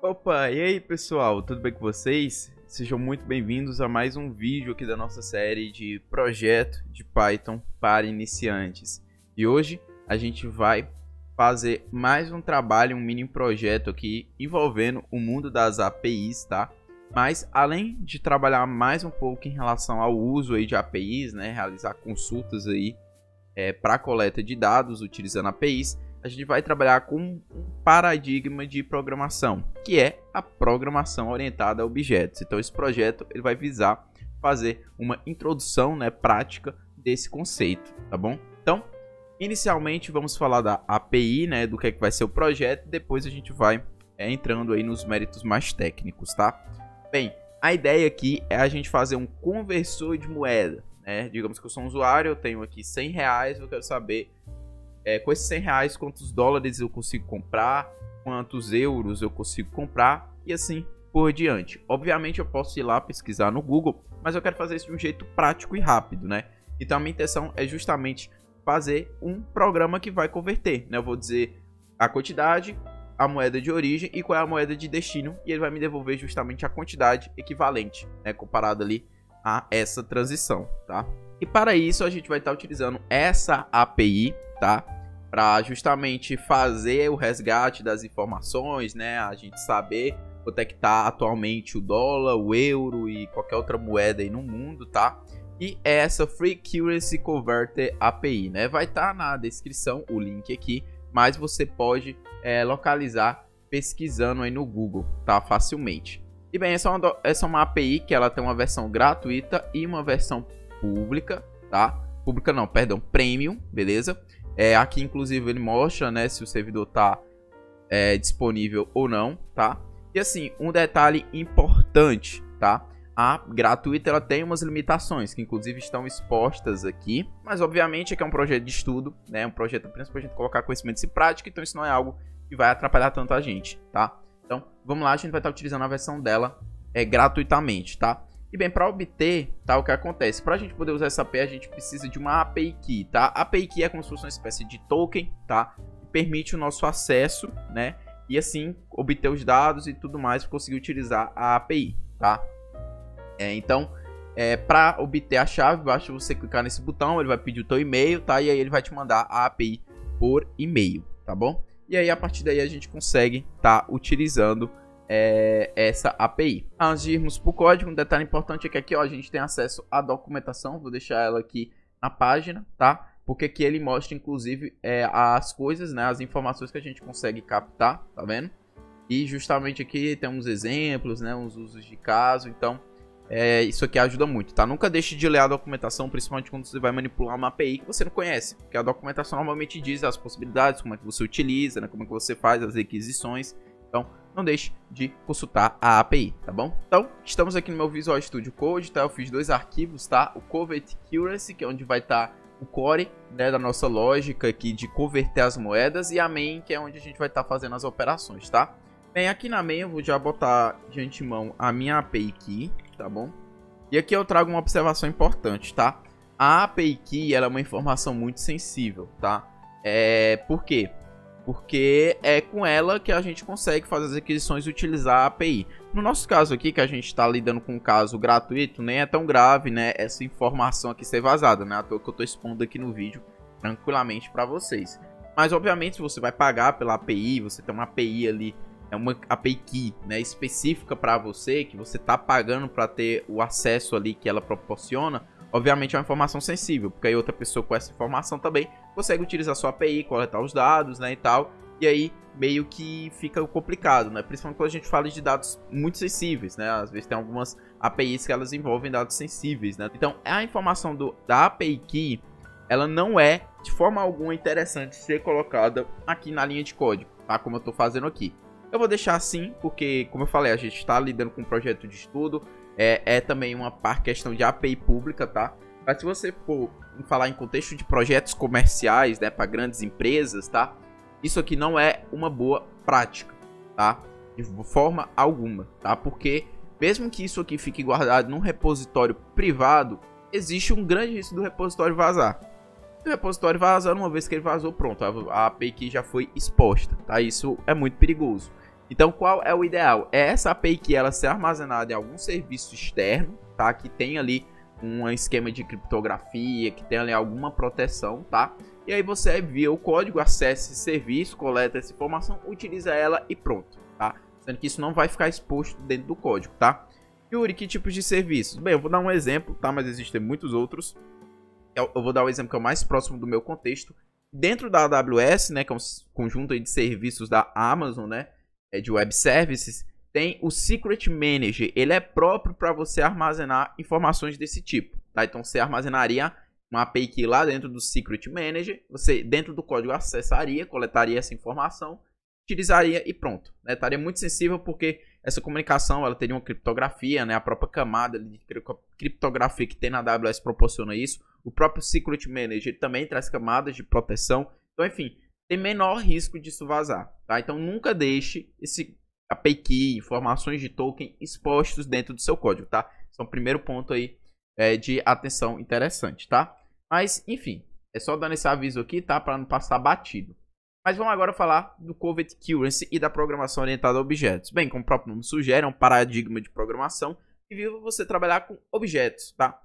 Opa, e aí pessoal, tudo bem com vocês? Sejam muito bem-vindos a mais um vídeo aqui da nossa série de projeto de Python para iniciantes. E hoje a gente vai fazer mais um trabalho, um mini projeto aqui envolvendo o mundo das APIs, tá? Mas além de trabalhar mais um pouco em relação ao uso aí de APIs, né, realizar consultas aí para coleta de dados utilizando APIs, a gente vai trabalhar com um paradigma de programação, que é a programação orientada a objetos. Então esse projeto ele vai visar fazer uma introdução, né, prática desse conceito, tá bom? Então, inicialmente vamos falar da API, né, do que é que vai ser o projeto, e depois a gente vai entrando aí nos méritos mais técnicos, tá? Bem, a ideia aqui é a gente fazer um conversor de moeda, né? Digamos que eu sou um usuário, eu tenho aqui R$100, eu quero saber com esses R$100 quantos dólares eu consigo comprar, quantos euros eu consigo comprar e assim por diante. Obviamente eu posso ir lá pesquisar no Google, mas eu quero fazer isso de um jeito prático e rápido, né? Então a minha intenção é justamente fazer um programa que vai converter, né? Eu vou dizer a quantidade, a moeda de origem e qual é a moeda de destino, e ele vai me devolver justamente a quantidade equivalente, né, comparada ali a essa transição, tá? E para isso a gente vai estar utilizando essa API, tá? Para justamente fazer o resgate das informações, né? A gente saber quanto é que tá atualmente o dólar, o euro e qualquer outra moeda aí no mundo, tá? E essa Free Currency Converter API, né? Vai estar na descrição o link aqui, mas você pode localizar pesquisando aí no Google, tá? Facilmente. E bem, essa é uma API que ela tem uma versão gratuita e uma versão pública, tá? Pública não, perdão, premium, beleza? Aqui inclusive ele mostra, né, se o servidor tá disponível ou não, tá? E assim, um detalhe importante, tá? A gratuita ela tem umas limitações que inclusive estão expostas aqui, mas obviamente aqui é um projeto de estudo, né? Um projeto apenas pra gente colocar conhecimentos em prática, então isso não é algo que vai atrapalhar tanto a gente, tá? Então, vamos lá, a gente vai estar utilizando a versão dela gratuitamente, tá? E bem, para obter, tá, o que acontece? Para a gente poder usar essa API, a gente precisa de uma API Key, tá? A API Key é como se fosse uma espécie de token, tá? Que permite o nosso acesso, né? E assim, obter os dados e tudo mais para conseguir utilizar a API, tá? Então, para obter a chave, basta você clicar nesse botão, ele vai pedir o teu e-mail, tá? E aí ele vai te mandar a API por e-mail, tá bom? E aí, a partir daí, a gente consegue estar utilizando essa API. Antes de irmos para o código, um detalhe importante é que aqui ó, a gente tem acesso à documentação. Vou deixar ela aqui na página, tá? Porque aqui ele mostra, inclusive, as coisas, né? As informações que a gente consegue captar, tá vendo? E justamente aqui tem uns exemplos, né? Uns usos de caso, então isso aqui ajuda muito, tá? Nunca deixe de ler a documentação, principalmente quando você vai manipular uma API que você não conhece, porque a documentação normalmente diz as possibilidades, como é que você utiliza, né? Como é que você faz as requisições. Então, não deixe de consultar a API, tá bom? Então, estamos aqui no meu Visual Studio Code, tá? Eu fiz dois arquivos, tá? O Convert Currency, que é onde vai estar o core, né, da nossa lógica aqui de converter as moedas, e a main, que é onde a gente vai estar fazendo as operações, tá? Bem, aqui na main eu vou já botar de antemão a minha API Key, tá bom? E aqui eu trago uma observação importante, tá? A API Key, ela é uma informação muito sensível, tá? Por quê? Porque é com ela que a gente consegue fazer as requisições e utilizar a API. No nosso caso aqui, que a gente está lidando com um caso gratuito, nem é tão grave, né, essa informação aqui ser vazada, né? À toa que eu estou expondo aqui no vídeo tranquilamente para vocês. Mas obviamente se você vai pagar pela API, você tem uma API ali, uma API Key, né, específica para você, que você está pagando para ter o acesso ali que ela proporciona, obviamente é uma informação sensível, porque aí outra pessoa com essa informação também consegue utilizar sua API, coletar os dados, né, e tal, e aí meio que fica complicado, né, principalmente quando a gente fala de dados muito sensíveis, né, às vezes tem algumas APIs que elas envolvem dados sensíveis, né, então a informação da API Key, ela não é de forma alguma interessante ser colocada aqui na linha de código, tá, como eu tô fazendo aqui. Eu vou deixar assim, porque, como eu falei, a gente está lidando com um projeto de estudo, também uma questão de API pública, tá? Mas se você for falar em contexto de projetos comerciais, né, para grandes empresas, tá? Isso aqui não é uma boa prática, tá? De forma alguma, tá? Porque mesmo que isso aqui fique guardado num repositório privado, existe um grande risco do repositório vazar. Se o repositório vazar, uma vez que ele vazou, pronto, a API Key já foi exposta, tá? Isso é muito perigoso. Então, qual é o ideal? É essa API que ela ser armazenada em algum serviço externo, tá? Que tem ali um esquema de criptografia, que tem ali alguma proteção, tá? E aí você via o código, acessa esse serviço, coleta essa informação, utiliza ela e pronto, tá? Sendo que isso não vai ficar exposto dentro do código, tá? Yuri, que tipos de serviços? Bem, eu vou dar um exemplo, tá? Mas existem muitos outros. Eu vou dar o exemplo que é o mais próximo do meu contexto. Dentro da AWS, né, que é um conjunto aí de serviços da Amazon, né, de Web Services, tem o Secret Manager. Ele é próprio para você armazenar informações desse tipo, tá? Então você armazenaria uma API key lá dentro do Secret Manager, você dentro do código acessaria, coletaria essa informação, utilizaria e pronto, né? Estaria muito sensível porque essa comunicação ela teria uma criptografia, né? A própria camada de criptografia que tem na AWS proporciona isso. O próprio Secret Manager também traz camadas de proteção. Então, enfim, tem menor risco disso vazar, tá? Então nunca deixe esse API key, informações de token expostos dentro do seu código, tá? Esse é o primeiro ponto aí de atenção interessante, tá? Mas, enfim, é só dando esse aviso aqui, tá? Para não passar batido. Mas vamos agora falar do Covert Currency e da programação orientada a objetos. Bem, como o próprio nome sugere, é um paradigma de programação que vive você trabalhar com objetos, tá?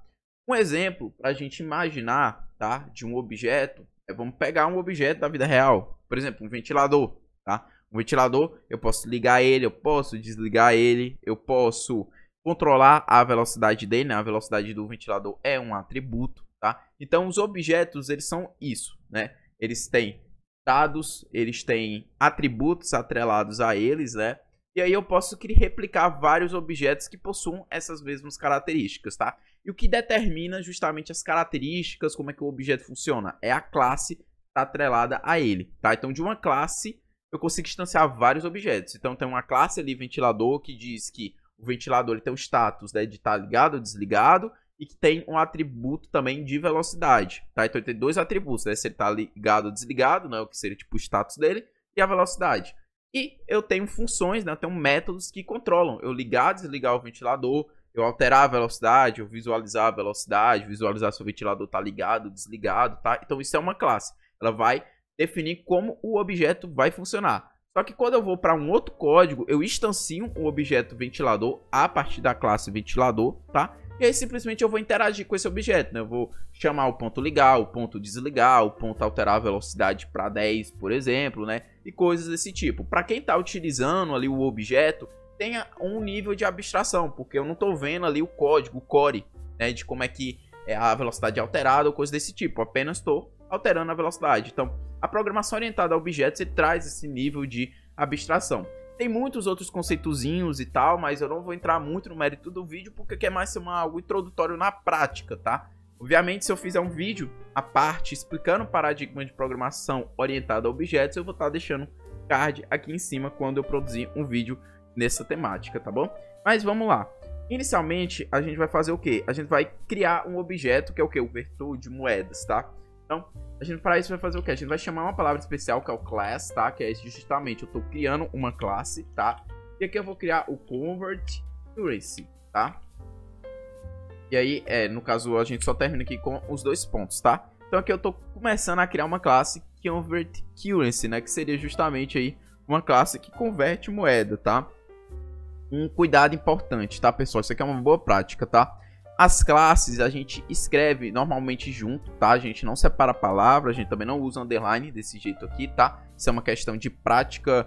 Um exemplo para a gente imaginar, tá? De um objeto, vamos pegar um objeto da vida real. Por exemplo, um ventilador, tá? Um ventilador, eu posso ligar ele, eu posso desligar ele, eu posso controlar a velocidade dele, né? A velocidade do ventilador é um atributo, tá? Então, os objetos, eles são isso, né? Eles têm dados, eles têm atributos atrelados a eles, né? E aí eu posso replicar vários objetos que possuam essas mesmas características, tá? E o que determina justamente as características, como é que o objeto funciona? É a classe que está atrelada a ele, tá? Então, de uma classe, eu consigo instanciar vários objetos. Então, tem uma classe ali, ventilador, que diz que o ventilador ele tem o status, né, de estar ligado ou desligado, e que tem um atributo também de velocidade, tá? Então ele tem dois atributos, né? Se ele está ligado ou desligado, né? O que seria tipo o status dele, e a velocidade. E eu tenho funções, né? Eu tenho métodos que controlam eu ligar, desligar o ventilador, eu alterar a velocidade, eu visualizar a velocidade, visualizar se o ventilador está ligado, desligado, tá? Então isso é uma classe. Ela vai definir como o objeto vai funcionar. Só que quando eu vou para um outro código, eu instancio um objeto ventilador a partir da classe ventilador, tá? E aí simplesmente eu vou interagir com esse objeto, né? Eu vou chamar o ponto ligar, o ponto desligar, o ponto alterar a velocidade para 10, por exemplo, né? E coisas desse tipo. Para quem está utilizando ali o objeto, tenha um nível de abstração, porque eu não estou vendo ali o código, o core, né? De como é que é a velocidade alterada ou coisa desse tipo. Eu apenas estou alterando a velocidade. Então, a programação orientada a objetos traz esse nível de abstração. Tem muitos outros conceitozinhos e tal, mas eu não vou entrar muito no mérito do vídeo, porque quer mais ser algo introdutório na prática, tá? Obviamente, se eu fizer um vídeo à parte explicando o paradigma de programação orientada a objetos, eu vou estar deixando card aqui em cima quando eu produzir um vídeo nessa temática, tá bom? Mas vamos lá. Inicialmente, a gente vai fazer o quê? A gente vai criar um objeto, que é o quê? O vetor de moedas, tá? Então, a gente para isso vai fazer o quê? A gente vai chamar uma palavra especial, que é o class, tá? Que é justamente, eu estou criando uma classe, tá? E aqui eu vou criar o Covert Currency, tá? E aí, no caso, a gente só termina aqui com os dois pontos, tá? Então aqui eu estou começando a criar uma classe Covert Currency, né? Que seria justamente aí uma classe que converte moeda, tá? Um cuidado importante, tá, pessoal? Isso aqui é uma boa prática, tá? As classes a gente escreve normalmente junto, tá? A gente não separa a palavra, a gente também não usa underline desse jeito aqui, tá? Isso é uma questão de prática,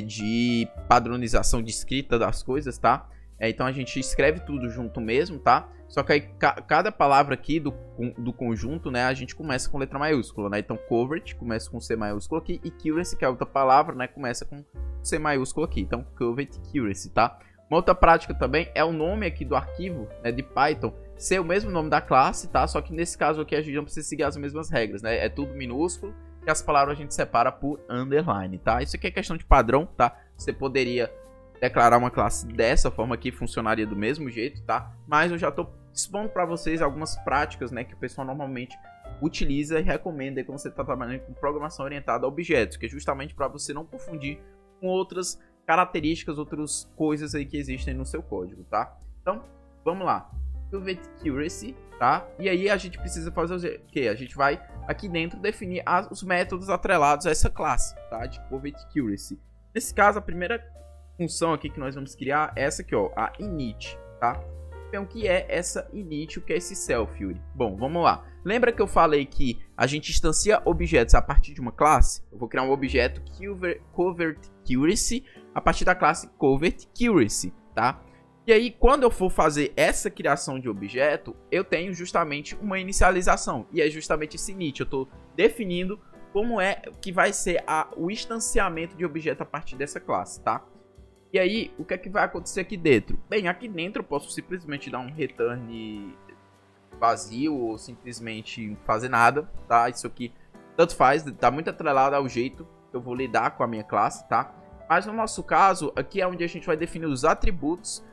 de padronização de escrita das coisas, tá? Então a gente escreve tudo junto mesmo, tá? Só que aí cada palavra aqui do conjunto, né? A gente começa com letra maiúscula, né? Então covert começa com C maiúsculo aqui e currency, que é a outra palavra, né? Começa com C maiúsculo aqui. Então covert currency, tá? Uma outra prática também é o nome aqui do arquivo, né, de Python ser o mesmo nome da classe, tá? Só que nesse caso aqui a gente não precisa seguir as mesmas regras, né? É tudo minúsculo e as palavras a gente separa por underline, tá? Isso aqui é questão de padrão, tá? Você poderia declarar uma classe dessa forma aqui, funcionaria do mesmo jeito, tá? Mas eu já tô expondo para vocês algumas práticas, né, que o pessoal normalmente utiliza e recomenda quando você está trabalhando com programação orientada a objetos, que é justamente para você não confundir com outras características, outras coisas aí que existem no seu código, tá? Então, vamos lá. Covert Currency, tá? E aí a gente precisa fazer o quê? A gente vai aqui dentro definir os métodos atrelados a essa classe, tá? De Covert Currency. Nesse caso, a primeira função aqui que nós vamos criar é essa aqui, ó, a init, tá? Então, o que é essa init, o que é esse self, Yuri? Bom, vamos lá. Lembra que eu falei que a gente instancia objetos a partir de uma classe? Eu vou criar um objeto CovertCuracy a partir da classe CovertCuracy, tá? E aí, quando eu for fazer essa criação de objeto, eu tenho justamente uma inicialização. E é justamente esse init. Eu estou definindo como é que vai ser o instanciamento de objeto a partir dessa classe, tá? E aí, o que é que vai acontecer aqui dentro? Bem, aqui dentro eu posso simplesmente dar um return vazio ou simplesmente fazer nada, tá? Isso aqui tanto faz, tá muito atrelado ao jeito que eu vou lidar com a minha classe, tá? Mas no nosso caso, aqui é onde a gente vai definir os atributos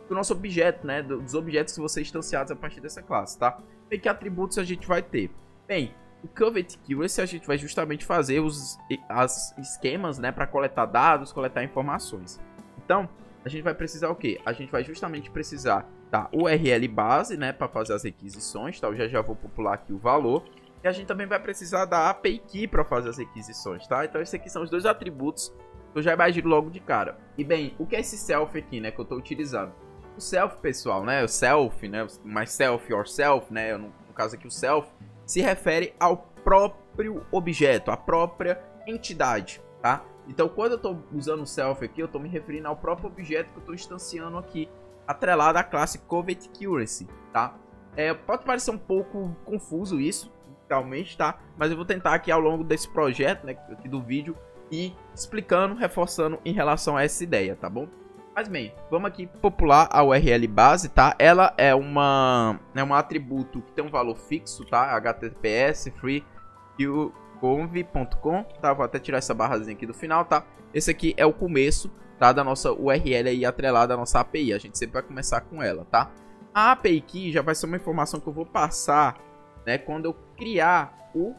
do nosso objeto, né? Dos objetos que vão ser instanciados a partir dessa classe, tá? E que atributos a gente vai ter? Bem, o CovertCuracy a gente vai justamente fazer os esquemas, né, para coletar dados, coletar informações. Então, a gente vai precisar o quê? A gente vai justamente precisar da URL base, né, para fazer as requisições, tá? Eu já vou popular aqui o valor. E a gente também vai precisar da API Key para fazer as requisições, tá? Então, esses aqui são os dois atributos que eu já imagino logo de cara. E bem, o que é esse self aqui, né, que eu estou utilizando? O self, pessoal, né, o self, né, myself, yourself, né, no caso aqui o self, se refere ao próprio objeto, à própria entidade, tá? Então, quando eu estou usando o self aqui, eu estou me referindo ao próprio objeto que eu estou instanciando aqui, atrelado à classe CovertCuracy, tá? Pode parecer um pouco confuso isso, realmente, tá? Mas eu vou tentar aqui ao longo desse projeto, né, aqui do vídeo, ir explicando, reforçando em relação a essa ideia, tá bom? Mas bem, vamos aqui popular a URL base, tá? Ela é um atributo que tem um valor fixo, tá? HTTPS freeconv.com, tá? Vou até tirar essa barrazinha aqui do final, tá? Esse aqui é o começo, tá? Da nossa URL aí atrelada à nossa API. A gente sempre vai começar com ela, tá? A API Key já vai ser uma informação que eu vou passar, né? Quando eu criar o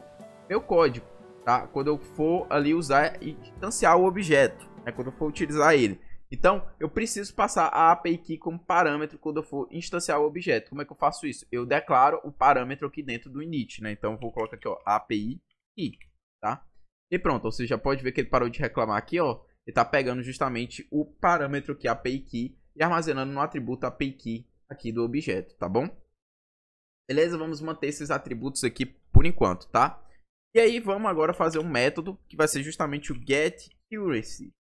meu código, tá? Quando eu for ali usar e instanciar o objeto, né? Quando eu for utilizar ele. Então, eu preciso passar a API Key como parâmetro quando eu for instanciar o objeto. Como é que eu faço isso? Eu declaro o parâmetro aqui dentro do init, né? Então, eu vou colocar aqui, ó, API Key, tá? E pronto, você já pode ver que ele parou de reclamar aqui, ó. Ele tá pegando justamente o parâmetro aqui, API Key, e armazenando no atributo API Key aqui do objeto, tá bom? Beleza? Vamos manter esses atributos aqui por enquanto, tá? E aí, vamos agora fazer um método que vai ser justamente o getCuracy,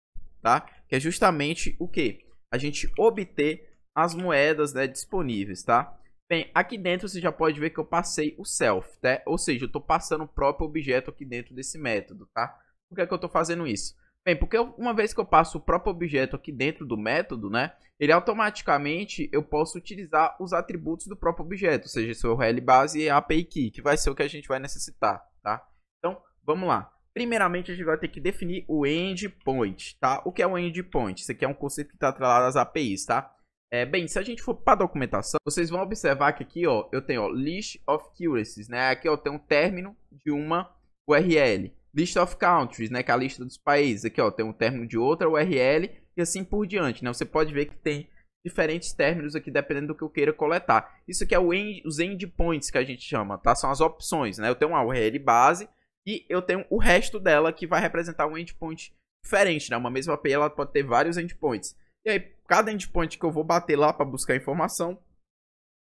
tá? Que é justamente o que? A gente obter as moedas, né, disponíveis, tá? Bem, aqui dentro você já pode ver que eu passei o self, tá? Ou seja, eu estou passando o próprio objeto aqui dentro desse método, tá? Por que é que eu estou fazendo isso? Bem, porque uma vez que eu passo o próprio objeto aqui dentro do método, né? Ele automaticamente, eu posso utilizar os atributos do próprio objeto, ou seja, seu URL base e a API Key, que vai ser o que a gente vai necessitar, tá? Então, vamos lá. Primeiramente, a gente vai ter que definir o endpoint, tá? O que é um endpoint? Isso aqui é um conceito que está atrelado às APIs, tá? Bem, se a gente for para a documentação, vocês vão observar que aqui, ó, eu tenho, ó, list of curacies, né? Aqui, ó, tem um término de uma URL. List of countries, né? Que é a lista dos países. Aqui, ó, tem um término de outra URL e assim por diante, né? Você pode ver que tem diferentes términos aqui, dependendo do que eu queira coletar. Isso aqui é os endpoints que a gente chama, tá? São as opções, né? Eu tenho uma URL base e eu tenho o resto dela que vai representar um endpoint diferente, né? Uma mesma API, ela pode ter vários endpoints. E aí, cada endpoint que eu vou bater lá para buscar informação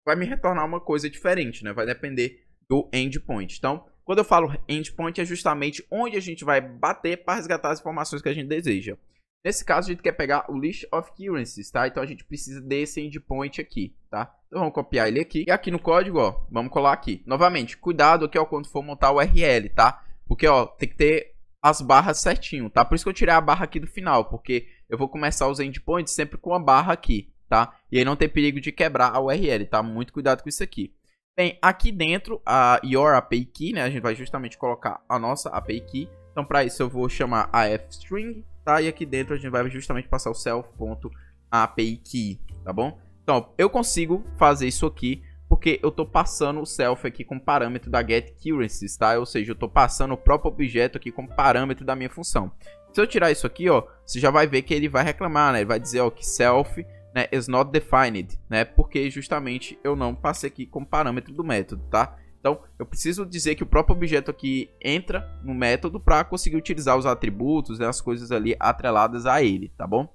vai me retornar uma coisa diferente, né? Vai depender do endpoint. Então, quando eu falo endpoint, é justamente onde a gente vai bater para resgatar as informações que a gente deseja. Nesse caso, a gente quer pegar o list of curacies, tá? Então, a gente precisa desse endpoint aqui, tá? Então, vamos copiar ele aqui. E aqui no código, ó, vamos colar aqui. Novamente, cuidado aqui, ó, quando for montar o URL, tá? Porque, ó, tem que ter as barras certinho, tá? Por isso que eu tirei a barra aqui do final, porque eu vou começar os endpoints sempre com a barra aqui, tá? E aí não tem perigo de quebrar a URL, tá? Muito cuidado com isso aqui. Bem, aqui dentro, a your API Key, né? A gente vai justamente colocar a nossa API Key. Então, para isso, eu vou chamar a fstring, tá? E aqui dentro a gente vai justamente passar o self.api key, tá bom? Então, eu consigo fazer isso aqui porque eu estou passando o self aqui como parâmetro da getCuracies, tá? Ou seja, eu estou passando o próprio objeto aqui como parâmetro da minha função. Se eu tirar isso aqui, ó, você já vai ver que ele vai reclamar, né? Ele vai dizer, ó, que self, né, is not defined, né? Porque justamente eu não passei aqui como parâmetro do método, tá? Então, eu preciso dizer que o próprio objeto aqui entra no método para conseguir utilizar os atributos, né, as coisas ali atreladas a ele, tá bom?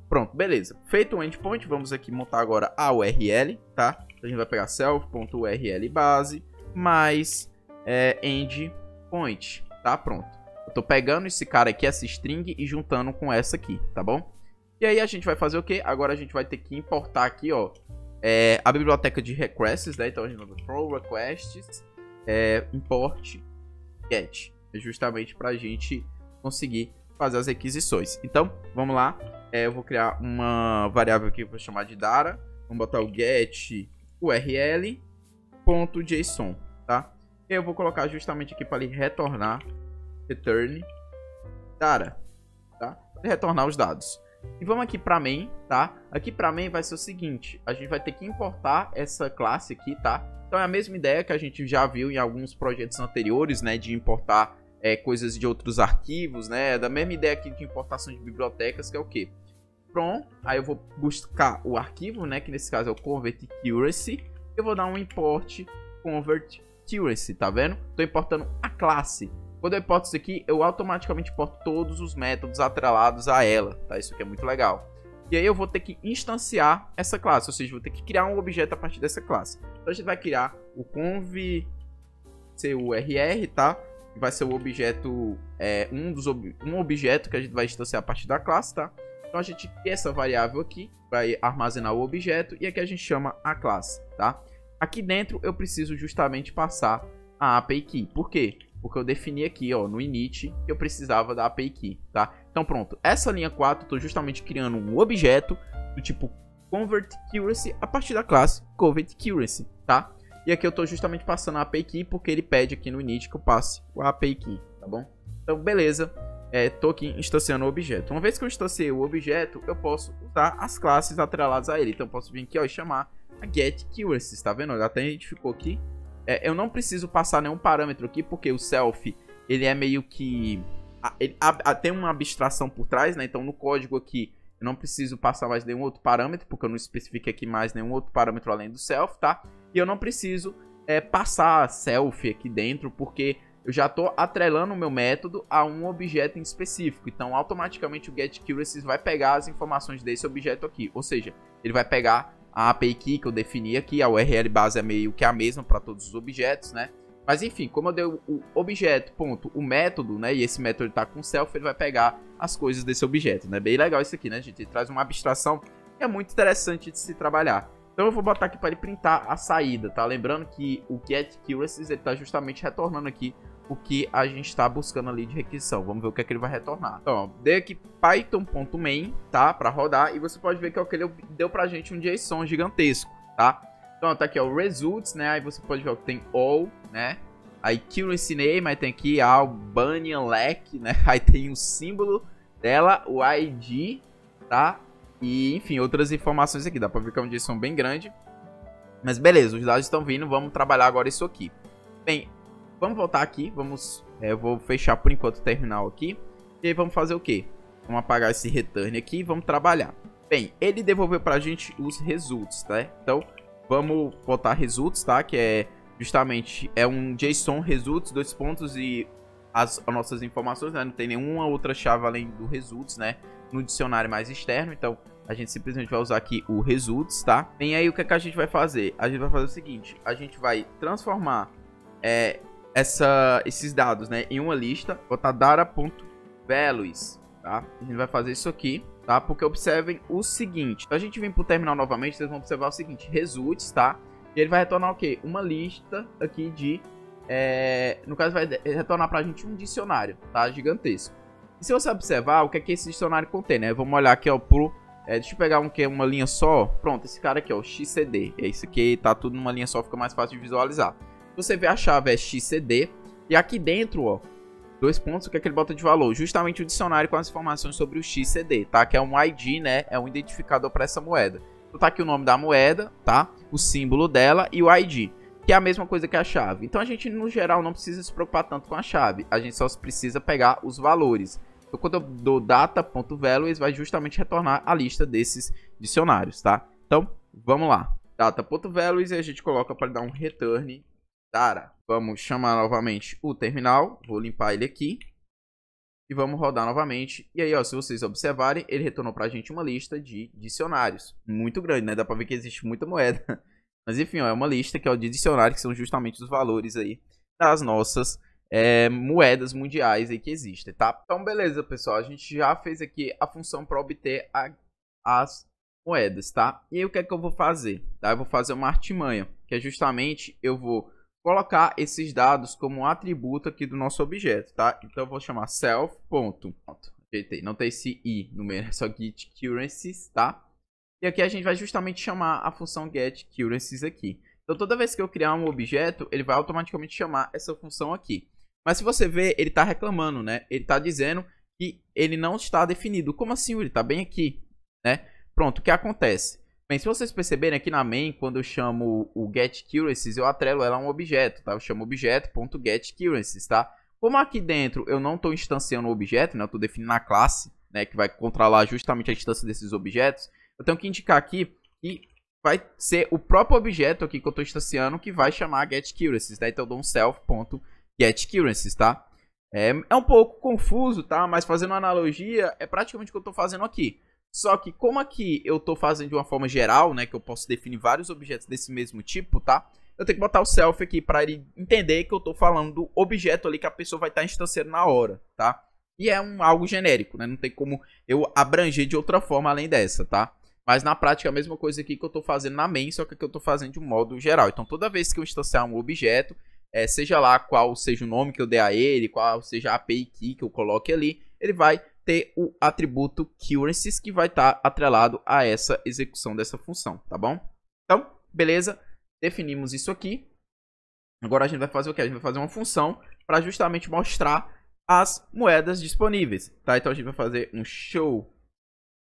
Pronto, beleza. Feito o endpoint, vamos aqui montar agora a URL, tá? A gente vai pegar self.url base mais endpoint, tá? Pronto. Eu tô pegando esse cara aqui, essa string, e juntando com essa aqui, tá bom? E aí a gente vai fazer o quê? Agora a gente vai ter que importar aqui, ó, a biblioteca de requests, né? Então a gente vai throw requests, import get, justamente pra gente conseguir fazer as requisições. Então, vamos lá. Eu vou criar uma variável aqui que eu vou chamar de data. Vamos botar o get url.json, tá? E eu vou colocar justamente aqui para ele retornar return data, tá? Para retornar os dados. E vamos aqui para main, tá? Aqui para main vai ser o seguinte, a gente vai ter que importar essa classe aqui, tá? Então é a mesma ideia que a gente já viu em alguns projetos anteriores, né, de importar coisas de outros arquivos, né? Da mesma ideia aqui de importação de bibliotecas, que é o quê? From, aí eu vou buscar o arquivo, né, que nesse caso é o convert_currency. Eu vou dar um import convert_currency, tá vendo? Tô importando a classe. Quando eu importo isso aqui, eu automaticamente importo todos os métodos atrelados a ela, tá? Isso aqui é muito legal. E aí eu vou ter que instanciar essa classe, ou seja, vou ter que criar um objeto a partir dessa classe. Então a gente vai criar o conv curr, tá? Que vai ser o objeto, um objeto que a gente vai instanciar a partir da classe, tá? Então a gente cria essa variável aqui, vai armazenar o objeto e aqui a gente chama a classe, tá? Aqui dentro eu preciso justamente passar a API Key. Por quê? Porque eu defini aqui, ó, no init que eu precisava da API Key, tá? Então pronto, essa linha 4 eu estou justamente criando um objeto do tipo convert_currency a partir da classe convert_currency, tá? E aqui eu estou justamente passando a API Key porque ele pede aqui no init que eu passe a API Key, tá bom? Então beleza. Tô aqui instanciando o objeto. Uma vez que eu instanciei o objeto, eu posso usar as classes atreladas a ele. Então eu posso vir aqui, ó, e chamar a getCurrency, tá vendo? Ele até identificou aqui. Eu não preciso passar nenhum parâmetro aqui, porque o self, ele é meio que... tem uma abstração por trás, né? Então no código aqui, eu não preciso passar mais nenhum outro parâmetro, porque eu não especifiquei aqui mais nenhum outro parâmetro além do self, tá? E eu não preciso passar self aqui dentro, porque... eu já estou atrelando o meu método a um objeto em específico. Então, automaticamente o getCurrency vai pegar as informações desse objeto aqui. Ou seja, ele vai pegar a API Key que eu defini aqui. A URL base é meio que a mesma para todos os objetos, né? Mas enfim, como eu dei o objeto, ponto, o método, né? E esse método está com self, ele vai pegar as coisas desse objeto, né? Bem legal isso aqui, né, gente? Ele traz uma abstração que é muito interessante de se trabalhar. Então eu vou botar aqui para ele printar a saída, tá? Lembrando que o getCurrency, ele está justamente retornando aqui o que a gente está buscando ali de requisição. Vamos ver o que é que ele vai retornar. Então, ó, dei aqui python.main, tá? Para rodar. E você pode ver que é o que ele deu pra gente um JSON gigantesco, tá? Então, tá aqui, ó, o results, né? Aí você pode ver que tem all, né? Aí currency name, aí tem aqui a Albanian LEC, né? Aí tem o símbolo dela, o ID, tá? E, enfim, outras informações aqui. Dá pra ver que é um JSON bem grande. Mas beleza, os dados estão vindo. Vamos trabalhar agora isso aqui. Bem... vamos voltar aqui, eu vou fechar por enquanto o terminal aqui. E aí vamos fazer o quê? Vamos apagar esse return aqui e vamos trabalhar. Bem, ele devolveu pra gente os results, tá? Então, vamos botar results, tá? Que é justamente, um JSON results, dois pontos e as nossas informações, né? Não tem nenhuma outra chave além do results, né? No dicionário mais externo, então a gente simplesmente vai usar aqui o results, tá? E aí o que é que a gente vai fazer? A gente vai fazer o seguinte, a gente vai transformar... esses dados, né, em uma lista, botar data.values, tá? A gente vai fazer isso aqui, tá? Porque observem o seguinte, então a gente vem pro terminal novamente, vocês vão observar o seguinte, results, tá? E ele vai retornar o quê? Uma lista aqui de, no caso vai retornar pra gente um dicionário, tá? Gigantesco. E se você observar, o que é que esse dicionário contém, né? Vamos olhar aqui, ó, pro... deixa eu pegar uma linha só. Pronto, esse cara aqui, ó, o XCD. Isso aqui tá tudo numa linha só, fica mais fácil de visualizar. Você vê a chave é XCD e aqui dentro, ó, dois pontos, o que é que ele bota de valor? Justamente o dicionário com as informações sobre o XCD, tá? Que é um ID, né? É um identificador para essa moeda. Então tá aqui o nome da moeda, tá? O símbolo dela e o ID, que é a mesma coisa que a chave. Então a gente, no geral, não precisa se preocupar tanto com a chave. A gente só precisa pegar os valores. Então quando eu dou data.values, vai justamente retornar a lista desses dicionários, tá? Então, vamos lá. Data.values e a gente coloca para dar um return Tara. Vamos chamar novamente o terminal. Vou limpar ele aqui. E vamos rodar novamente. E aí, ó, se vocês observarem, ele retornou pra gente uma lista de dicionários. Muito grande, né? Dá pra ver que existe muita moeda. Mas enfim, ó, é uma lista que é o de dicionário, que são justamente os valores aí das nossas moedas mundiais aí que existem, tá? Então, beleza, pessoal. A gente já fez aqui a função para obter as moedas, tá? E aí, o que é que eu vou fazer? Tá? Eu vou fazer uma artimanha, que é justamente eu vou colocar esses dados como um atributo aqui do nosso objeto, tá? Então eu vou chamar self. Pronto. Ajeitei. Não tem esse i no meio, é só getCurrencies, tá? E aqui a gente vai justamente chamar a função getCurrencies aqui. Então toda vez que eu criar um objeto, ele vai automaticamente chamar essa função aqui. Mas se você ver, ele está reclamando, né? Ele está dizendo que ele não está definido. Como assim? Ele está bem aqui, né? Pronto, o que acontece? Bem, se vocês perceberem aqui na main, quando eu chamo o getCurrencies, eu atrelo ela a um objeto, tá? Eu chamo objeto.getCurrencies, tá? Como aqui dentro eu não estou instanciando o objeto, né? Eu estou definindo a classe, né? Que vai controlar justamente a instância desses objetos. Eu tenho que indicar aqui que vai ser o próprio objeto aqui que eu estou instanciando que vai chamar getCurrencies, tá? Então eu dou um self.getCurrencies, tá? É um pouco confuso, tá? Mas fazendo uma analogia, é praticamente o que eu estou fazendo aqui. Só que como aqui eu estou fazendo de uma forma geral, né? Que eu posso definir vários objetos desse mesmo tipo, tá? Eu tenho que botar o self aqui para ele entender que eu estou falando do objeto ali que a pessoa vai estar instanciando na hora, tá? E é algo genérico, né? Não tem como eu abranger de outra forma além dessa, tá? Mas na prática é a mesma coisa aqui que eu estou fazendo na main, só que aqui eu estou fazendo de um modo geral. Então toda vez que eu instanciar um objeto, seja lá qual seja o nome que eu dê a ele, qual seja a API key que eu coloque ali, ele vai ter o atributo currencies que vai estar atrelado a essa execução dessa função, tá bom? Então, beleza, definimos isso aqui. Agora a gente vai fazer o que? A gente vai fazer uma função para justamente mostrar as moedas disponíveis, tá? Então a gente vai fazer um show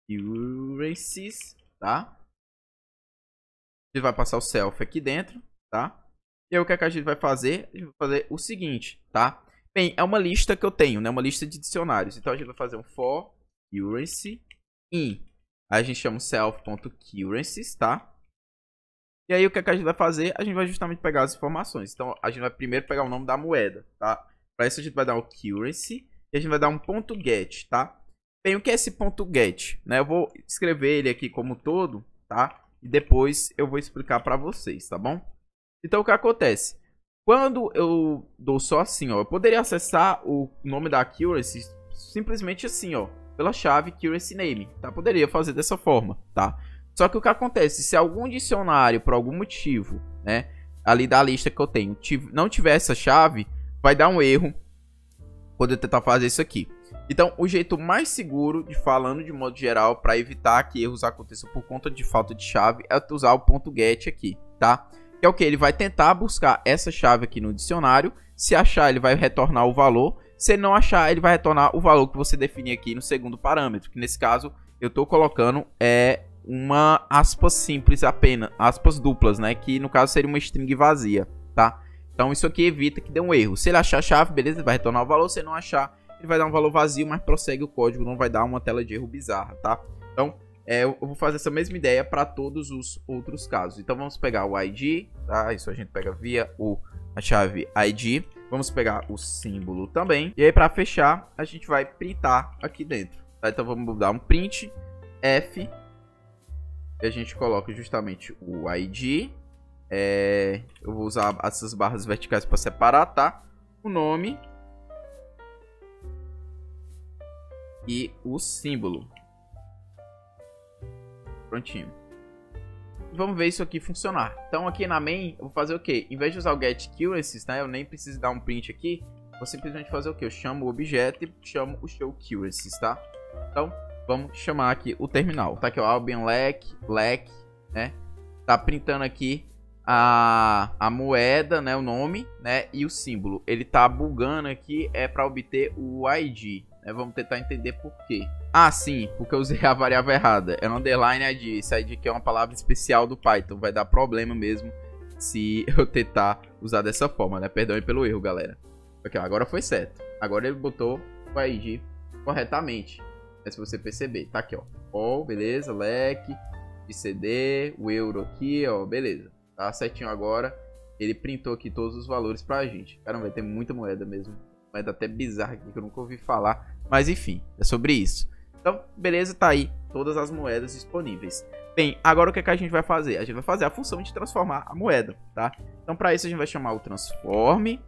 currencies, tá? A gente vai passar o self aqui dentro, tá? E aí o que é que a gente vai fazer? A gente vai fazer o seguinte, tá? Bem, é uma lista que eu tenho, né? Uma lista de dicionários. Então a gente vai fazer um for currency in. Aí a gente chama o self.currencies, tá? E aí o que é que a gente vai fazer? A gente vai justamente pegar as informações. Então a gente vai primeiro pegar o nome da moeda, tá? Para isso a gente vai dar o currency e a gente vai dar um ponto get, tá? Bem, o que é esse ponto get, né? Eu vou escrever ele aqui como todo, tá? E depois eu vou explicar para vocês, tá bom? Então o que acontece? Quando eu dou só assim, ó, eu poderia acessar o nome da currency simplesmente assim, ó, pela chave currency name, tá? Poderia fazer dessa forma, tá? Só que o que acontece, se algum dicionário, por algum motivo, né, ali da lista que eu tenho, não tiver essa chave, vai dar um erro quando eu tentar fazer isso aqui. Então, o jeito mais seguro, de falando de modo geral, para evitar que erros aconteçam por conta de falta de chave, é usar o ponto .get aqui, tá? Que é o que? Ele vai tentar buscar essa chave aqui no dicionário. Se achar, ele vai retornar o valor. Se ele não achar, ele vai retornar o valor que você definir aqui no segundo parâmetro. Que nesse caso, eu estou colocando uma aspas simples apenas, aspas duplas, né? Que no caso seria uma string vazia, tá? Então isso aqui evita que dê um erro. Se ele achar a chave, beleza, ele vai retornar o valor. Se ele não achar, ele vai dar um valor vazio, mas prossegue o código, não vai dar uma tela de erro bizarra, tá? Então, eu vou fazer essa mesma ideia para todos os outros casos. Então vamos pegar o ID, tá? Isso a gente pega via a chave ID. Vamos pegar o símbolo também. E aí para fechar, a gente vai printar aqui dentro, tá? Então vamos dar um print F. E a gente coloca justamente o ID. Eu vou usar essas barras verticais para separar, tá? O nome. E o símbolo. Prontinho. Vamos ver isso aqui funcionar. Então aqui na main, eu vou fazer o quê? Em vez de usar o getCurrencies, né? Eu nem preciso dar um print aqui. Vou simplesmente fazer o quê? Eu chamo o objeto e chamo o showCurrencies, tá? Então, vamos chamar aqui o terminal. Tá aqui o Albion Lec, né? Tá printando aqui a moeda, né? O nome, né? E o símbolo. Ele tá bugando aqui, para obter o ID. Vamos tentar entender por quê. Ah, sim, porque eu usei a variável errada. É no underline ID. Esse ID aqui é uma palavra especial do Python. Vai dar problema mesmo se eu tentar usar dessa forma, né? Perdão aí pelo erro, galera. Ok, agora foi certo. Agora ele botou o ID corretamente. Se você perceber, tá aqui, ó. Ó, beleza, leque, de CD, o euro aqui, ó, beleza. Tá certinho agora. ele printou aqui todos os valores pra gente. Caramba, vai ter muita moeda mesmo. Moeda até bizarra aqui que eu nunca ouvi falar. Mas enfim, é sobre isso. Então, beleza, tá aí todas as moedas disponíveis. Bem, agora o que, é que a gente vai fazer? A gente vai fazer a função de transformar a moeda, tá? Então, para isso a gente vai chamar o transform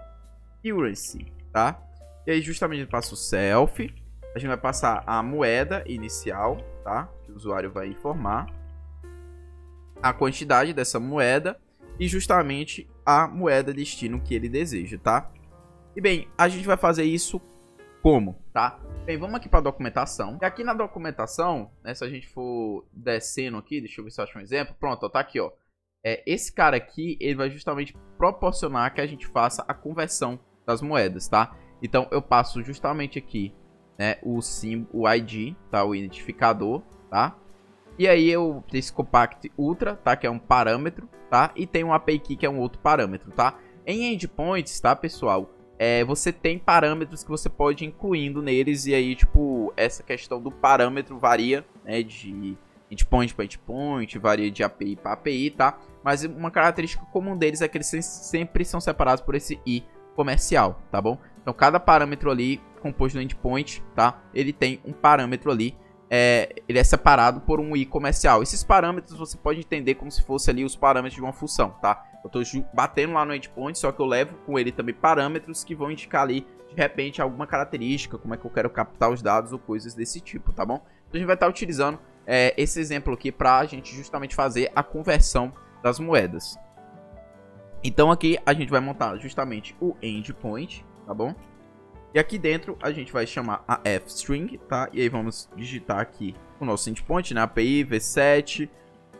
currency, tá? E aí, justamente, a gente passa o self. A gente vai passar a moeda inicial, tá? Que o usuário vai informar. A quantidade dessa moeda. E justamente a moeda destino que ele deseja, tá? E bem, a gente vai fazer isso como, tá? Bem, vamos aqui para a documentação. E aqui na documentação, né, se a gente for descendo aqui, deixa eu ver se eu acho um exemplo. Pronto, ó, tá aqui, ó. Esse cara aqui, ele vai justamente proporcionar que a gente faça a conversão das moedas, tá? Então, eu passo justamente aqui, né, o ID, tá? O identificador, tá? E aí, eu tenho esse Compact Ultra, tá? Que é um parâmetro, tá? E tem um API Key, que é um outro parâmetro, tá? Em endpoints, tá, pessoal? Você tem parâmetros que você pode ir incluindo neles. E aí, tipo, essa questão do parâmetro varia, né? De endpoint para endpoint, varia de API para API, tá? Mas uma característica comum deles é que eles sempre são separados por esse I comercial, tá bom? Então, cada parâmetro ali composto no endpoint, tá? Ele tem um parâmetro ali. Ele é separado por um I comercial. Esses parâmetros você pode entender como se fosse ali os parâmetros de uma função, tá? Eu estou batendo lá no endpoint, só que eu levo com ele também parâmetros que vão indicar ali, de repente, alguma característica, como é que eu quero captar os dados ou coisas desse tipo, tá bom? Então a gente vai estar utilizando esse exemplo aqui para a gente justamente fazer a conversão das moedas. Então aqui a gente vai montar justamente o endpoint, tá bom? E aqui dentro a gente vai chamar a fstring, tá? E aí vamos digitar aqui o nosso endpoint, né? API v7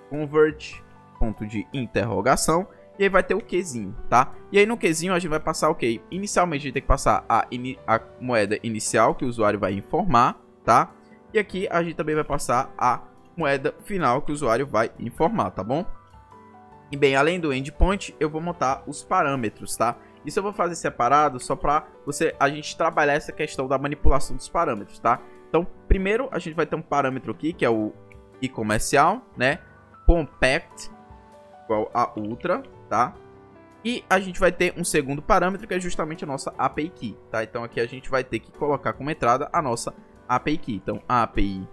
convert, ponto de interrogação. E aí vai ter o Qzinho, tá? E aí no Qzinho a gente vai passar o quê? Inicialmente a gente tem que passar a moeda inicial que o usuário vai informar, tá? E aqui a gente também vai passar a moeda final que o usuário vai informar, tá bom? E bem, além do endpoint, eu vou montar os parâmetros, tá? Isso eu vou fazer separado só para a gente trabalhar essa questão da manipulação dos parâmetros, tá? Então, primeiro a gente vai ter um parâmetro aqui, que é o I comercial, né? Compact, igual a Ultra, tá? E a gente vai ter um segundo parâmetro, que é justamente a nossa API Key, tá? Então, aqui a gente vai ter que colocar como entrada a nossa API Key. Então, a API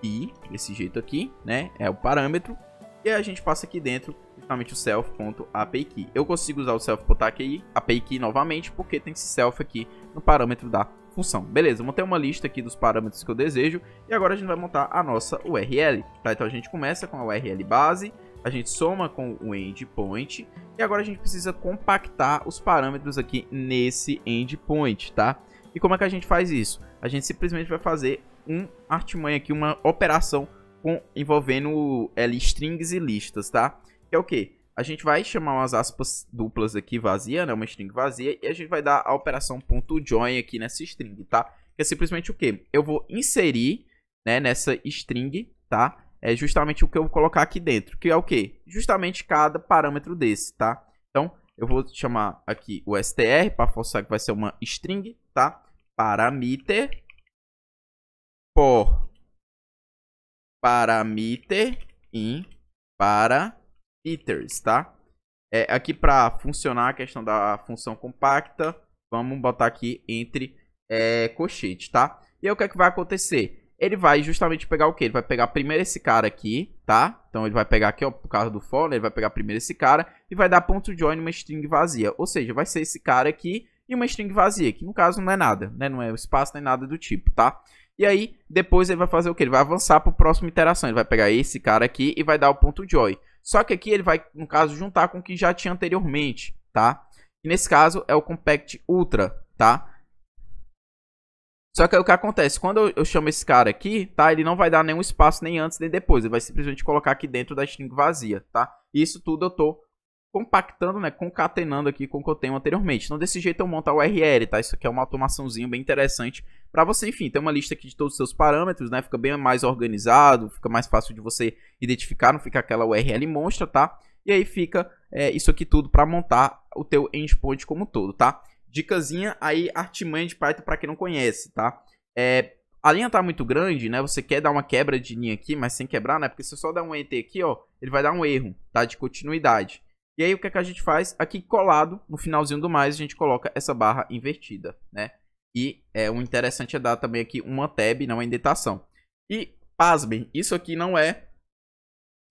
Key, desse jeito aqui, né? É o parâmetro. E a gente passa aqui dentro justamente o self.api key. Eu consigo usar o self.api key novamente porque tem esse self aqui no parâmetro da função. Beleza, vou ter uma lista aqui dos parâmetros que eu desejo e agora a gente vai montar a nossa URL, tá? Então a gente começa com a URL base, a gente soma com o endpoint e agora a gente precisa compactar os parâmetros aqui nesse endpoint, tá? E como é que a gente faz isso? A gente simplesmente vai fazer um artimanha aqui, uma operação envolvendo strings e listas, tá? Que é o que? A gente vai chamar umas aspas duplas aqui vazia, né? Uma string vazia, e a gente vai dar a operação .join aqui nessa string, tá? Que é simplesmente o que? Eu vou inserir, né, nessa string, tá? É justamente o que eu vou colocar aqui dentro, que é o que? Justamente cada parâmetro desse, tá? Então, eu vou chamar aqui o str, para forçar que vai ser uma string, tá? Parameter for parameter in parameters, tá? Aqui para funcionar a questão da função compacta, vamos botar aqui entre colchetes, tá? E aí o que é que vai acontecer? Ele vai justamente pegar o que? Ele vai pegar primeiro esse cara aqui, tá? Então ele vai pegar aqui, ó, por causa do for, né? Ele vai pegar primeiro esse cara e vai dar .join numa string vazia. Ou seja, vai ser esse cara aqui e uma string vazia, que no caso não é nada, né? Não é o espaço nem nada do tipo, tá? E aí, depois ele vai fazer o que? Ele vai avançar para a próxima iteração. Ele vai pegar esse cara aqui e vai dar o .join. Só que aqui ele vai, no caso, juntar com o que já tinha anteriormente, tá? E nesse caso é o Compact Ultra, tá? Só que aí o que acontece? Quando eu chamo esse cara aqui, tá? Ele não vai dar nenhum espaço nem antes nem depois. Ele vai simplesmente colocar aqui dentro da string vazia, tá? E isso tudo eu tô compactando, né, concatenando aqui com o que eu tenho anteriormente. Então desse jeito eu monto a URL, tá? Isso aqui é uma automaçãozinha bem interessante para você, enfim, ter uma lista aqui de todos os seus parâmetros, né? Fica bem mais organizado, fica mais fácil de você identificar, não fica aquela URL monstra, tá? E aí fica isso aqui tudo para montar o teu endpoint como um todo, tá? Dicasinha aí, artimanha de Python para quem não conhece, tá? A linha tá muito grande, né? Você quer dar uma quebra de linha aqui, mas sem quebrar, né? Porque se eu só der um enter aqui, ó, ele vai dar um erro, tá? De continuidade. E aí o que é que a gente faz? Aqui colado, no finalzinho do mais, a gente coloca essa barra invertida, né? E o interessante é dar também aqui uma tab, não uma indentação. E, pasmem, isso aqui não é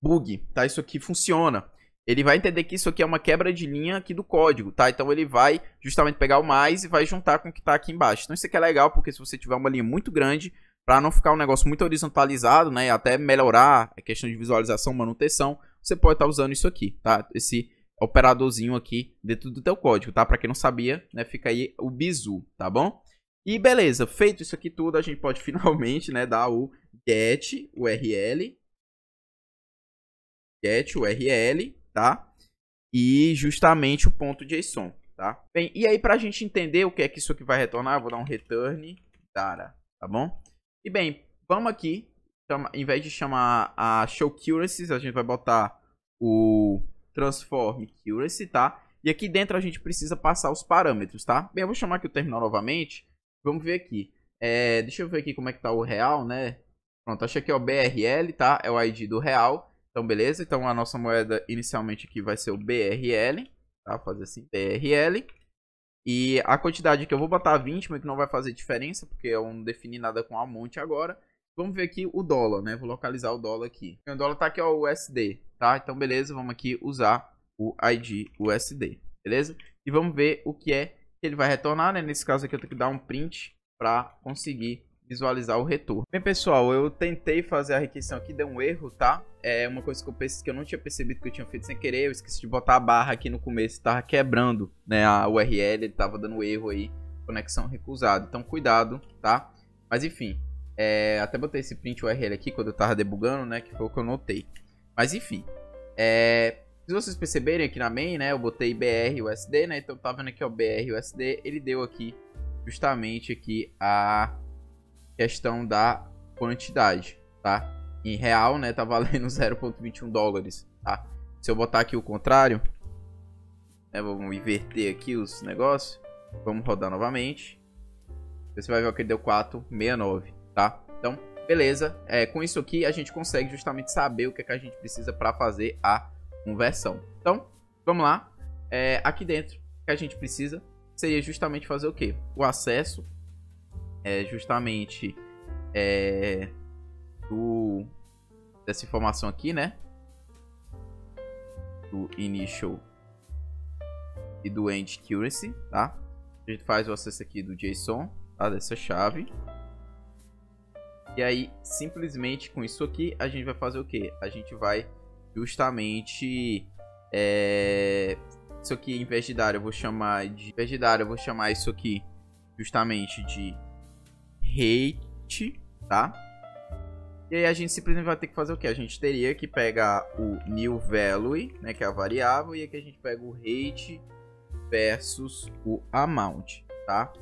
bug, tá? Isso aqui funciona. Ele vai entender que isso aqui é uma quebra de linha aqui do código, tá? Então ele vai justamente pegar o mais e vai juntar com o que tá aqui embaixo. Então isso aqui é legal, porque se você tiver uma linha muito grande, para não ficar um negócio muito horizontalizado, né? E até melhorar a questão de visualização, manutenção, você pode estar usando isso aqui, tá? Esse operadorzinho aqui dentro do teu código, tá? Para quem não sabia, né? Fica aí o bizu, tá bom? E beleza, feito isso aqui tudo, a gente pode finalmente, né? Dar o get URL, tá? E justamente o ponto JSON, tá? Bem, e aí pra gente entender o que é que isso aqui vai retornar, eu vou dar um return data, tá bom? E bem, vamos aqui, em vez de chamar a show accuracies, a gente vai botar o transform accuracy, tá? E aqui dentro a gente precisa passar os parâmetros, tá? Bem, eu vou chamar aqui o terminal novamente, vamos ver aqui. Deixa eu ver aqui como é que tá o real, né? Pronto, achei aqui o BRL, tá? É o ID do real. Então, beleza. Então, a nossa moeda inicialmente aqui vai ser o BRL. Tá? Fazer assim, BRL. E a quantidade que eu vou botar 20, mas que não vai fazer diferença, porque eu não defini nada com amount agora. Vamos ver aqui o dólar, né? Vou localizar o dólar aqui. O dólar tá aqui, ó, o USD, tá? Então, beleza. Vamos aqui usar o ID USD, beleza? E vamos ver o que é que ele vai retornar, né? Nesse caso aqui eu tenho que dar um print para conseguir visualizar o retorno. Bem, pessoal, eu tentei fazer a requisição aqui, deu um erro, tá? É uma coisa que eu não tinha percebido que eu tinha feito sem querer. Eu esqueci de botar a barra aqui no começo, tava quebrando, né, a URL, ele tava dando erro aí, conexão recusada. Então, cuidado, tá? Mas enfim, até botei esse print URL aqui quando eu tava debugando, né, que foi o que eu notei. Mas enfim, se vocês perceberem aqui na main, né, eu botei BRUSD, né, então tá vendo aqui, ó, BRUSD, ele deu aqui justamente aqui a questão da quantidade, tá? Em real, né, tá valendo 0,21 dólares, tá? Se eu botar aqui o contrário, né, vamos inverter aqui os negócios, vamos rodar novamente, você vai ver que ele deu 4,69, tá? Então, beleza, com isso aqui a gente consegue justamente saber o que é que a gente precisa para fazer a conversão. Então, vamos lá, aqui dentro, o que a gente precisa seria justamente fazer o quê? O acesso justamente dessa informação aqui, né? Do initial e do end accuracy, tá? A gente faz o acesso aqui do JSON, tá? Dessa chave. E aí, simplesmente com isso aqui, a gente vai fazer o quê? A gente vai justamente isso aqui, em vez de dar, eu vou chamar isso aqui justamente de rate, tá? E aí a gente simplesmente vai ter que fazer o que? A gente teria que pegar o new value, né, que é a variável, e aqui a gente pega o rate versus o amount, tá?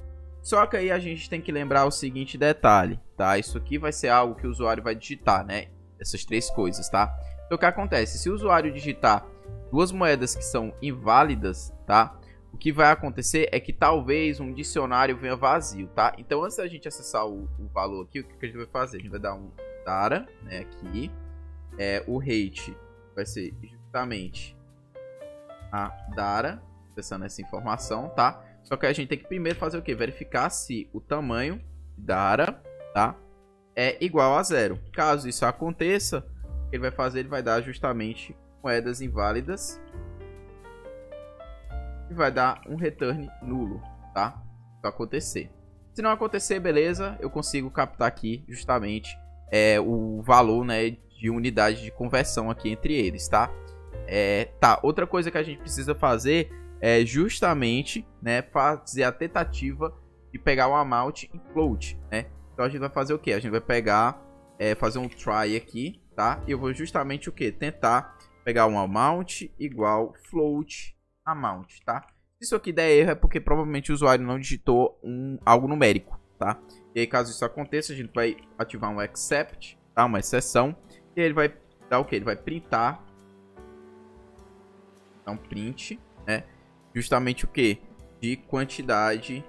Só que aí a gente tem que lembrar o seguinte detalhe, tá? Isso aqui vai ser algo que o usuário vai digitar, né? Essas três coisas, tá? Então o que acontece? Se o usuário digitar duas moedas que são inválidas, tá? O que vai acontecer é que talvez um dicionário venha vazio, tá? Então, antes da gente acessar o valor aqui, o que a gente vai fazer? A gente vai dar um data, né, aqui. O rate vai ser justamente a data, acessando essa informação, tá? Só que a gente tem que primeiro fazer o quê? Verificar se o tamanho data, tá? É igual a 0. Caso isso aconteça, o que ele vai fazer? Ele vai dar justamente moedas inválidas. E vai dar um return nulo, tá? Vai acontecer. Se não acontecer, beleza, eu consigo captar aqui justamente o valor, né, de unidade de conversão aqui entre eles, tá? Tá, outra coisa que a gente precisa fazer é justamente, né, fazer a tentativa de pegar o amount em float, né? Então a gente vai fazer o que? A gente vai pegar, fazer um try aqui, tá? E eu vou justamente o que? Tentar pegar um amount igual float amount, tá? Se isso aqui der erro é porque provavelmente o usuário não digitou algo numérico, tá? E aí caso isso aconteça, a gente vai ativar um except, tá? Uma exceção. E ele vai dar o que? Ele vai printar. Então print, né? Justamente o que? De quantidade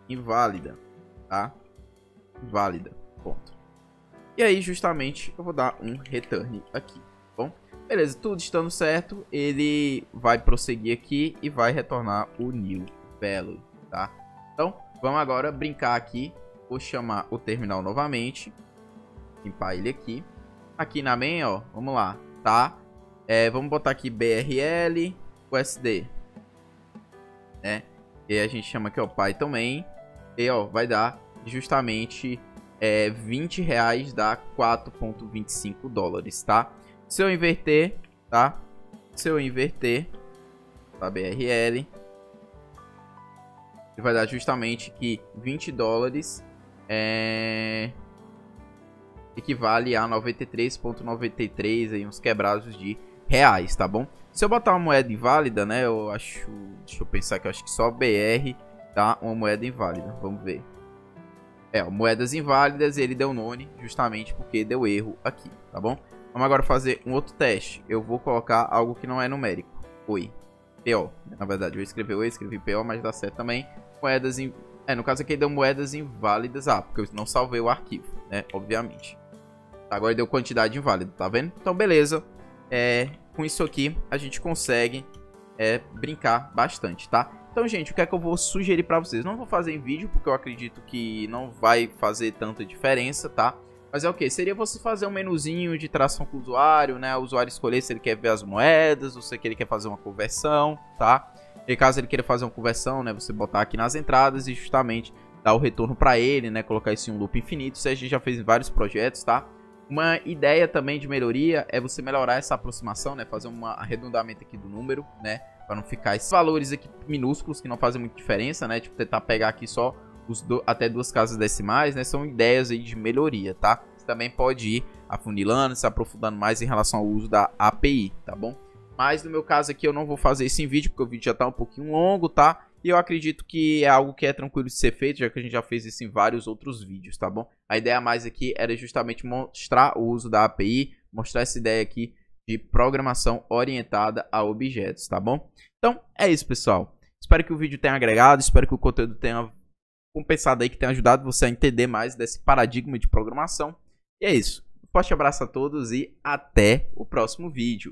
inválida, tá? Inválida, ponto. E aí justamente eu vou dar um return aqui, tá bom? Beleza, tudo estando certo, ele vai prosseguir aqui e vai retornar o New Value, tá? Então, vamos agora brincar aqui. Vou chamar o terminal novamente. Limpar ele aqui. Aqui na main, ó, vamos lá, tá? Vamos botar aqui BRL USD, né? E a gente chama aqui, ó, Python main. E, ó, vai dar justamente 20 reais dá 4,25 dólares, tá? Se eu inverter, tá? Se eu inverter, tá? BRL, ele vai dar justamente que 20 dólares equivale a 93,93 aí, uns quebrados de reais, tá bom? Se eu botar uma moeda inválida, né? Eu acho, deixa eu pensar que eu acho que só BR dá uma moeda inválida. Vamos ver. Moedas inválidas, ele deu none justamente porque deu erro aqui, tá bom? Vamos agora fazer um outro teste. Eu vou colocar algo que não é numérico. Oi. PO. Na verdade, eu escrevi oi, escrevi PO, mas dá certo também. Moedas no caso aqui deu moedas inválidas. Porque eu não salvei o arquivo, né? Obviamente. Agora deu quantidade inválida, tá vendo? Então, beleza. Com isso aqui, a gente consegue brincar bastante, tá? Então, gente, o que é que eu vou sugerir pra vocês? Não vou fazer em vídeo, porque eu acredito que não vai fazer tanta diferença, tá? Mas é o que? Seria você fazer um menuzinho de interação com o usuário, né? O usuário escolher se ele quer ver as moedas, ou se ele quer fazer uma conversão, tá? E caso ele queira fazer uma conversão, né? Você botar aqui nas entradas e justamente dar o retorno pra ele, né? Colocar isso em um loop infinito. Isso a gente já fez em vários projetos, tá? Uma ideia também de melhoria é você melhorar essa aproximação, né? Fazer um arredondamento aqui do número, né? Para não ficar esses valores aqui minúsculos que não fazem muita diferença, né? Tipo, tentar pegar aqui só até 2 casas decimais, né? São ideias aí de melhoria, tá? Você também pode ir afunilando, se aprofundando mais em relação ao uso da API, tá bom? Mas no meu caso aqui eu não vou fazer isso em vídeo, porque o vídeo já tá um pouquinho longo, tá? E eu acredito que é algo que é tranquilo de ser feito, já que a gente já fez isso em vários outros vídeos, tá bom? A ideia mais aqui era justamente mostrar o uso da API, mostrar essa ideia aqui de programação orientada a objetos, tá bom? Então, é isso, pessoal. Espero que o vídeo tenha agregado, espero que o conteúdo tenha compensado aí, que tenha ajudado você a entender mais desse paradigma de programação. E é isso. Um forte abraço a todos e até o próximo vídeo.